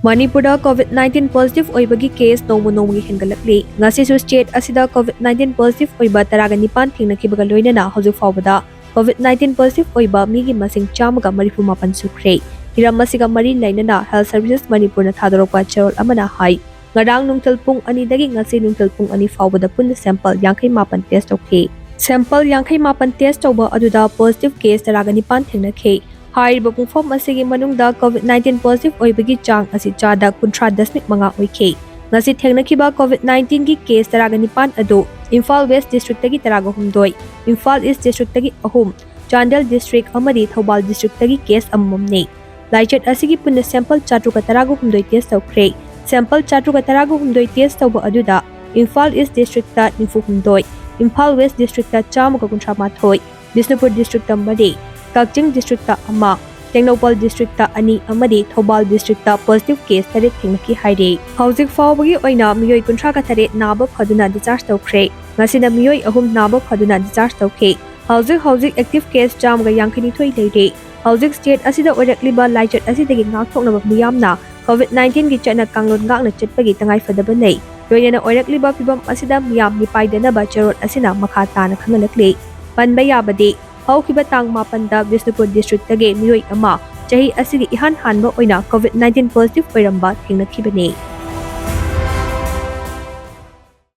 Manipura COVID-19 positive OIBAGI case NONGMA-NONGMAGI HEN-GATLAKLI NGASISU state ASIDA COVID-19 positive OIBA Thengnakhibaga Thengnakhibaga LOINANA HOUJIK PHAOBADA COVID-19 positive OIBA Mee masing chamaga marifumapan Shukhre hiram masiga mari lainana Health Services Manipur na thadorokpa charol amana hai ngarang nungthal pung ani dagi ngasi nungthal pung ani faubada punna sample 58 test okay sample 58 test tawba aduda positive case taragani thengnakhei Hairiba pungfom asigi manungda COVID-19 positive oibagi chang asi chada 13.5 oike. Ngasi Thengnakhibaga COVID-19 gi case taragani ado Imphal West District tagi taragahumdoi, Imphal East District tagi ahum, Chandel District amadi Thoubal District tagi case amamne. Laichat asigi punna sample chatruka taragahumdoi test tawkre. Sample chatruka taragahumdoi test tawba aduda Imphal East District ta 94 Imphal West District ta 113 Bisnupur District amadi Kakching District ta ama, Thengnakhibaga District ta ani amadi Thoubal District ta positive case tare thengnaki haire. HOUJIK faubagi oina miyoi 38 naba phaduna discharge tawkre. Ngasina miyoi ahum naba phaduna discharge tawkhe. HOUJIK active case jam ga yankini thoi leire. HOUJIK state asida oirakliba laichat asidagi ngakthoknaba miyamna COVID-19 gi chana kanglon ngakna chatpagi tangai fadaba nei. Loinana oirakliba pibam asida miyam ni paidanaba charot asina makha tana khangalakle. Panba yabade Haukiba tang mapanda Bisnupur District tage miyoi ama chahi asigi ihan hanba oina COVID-19 positive oiramba thengnakibane.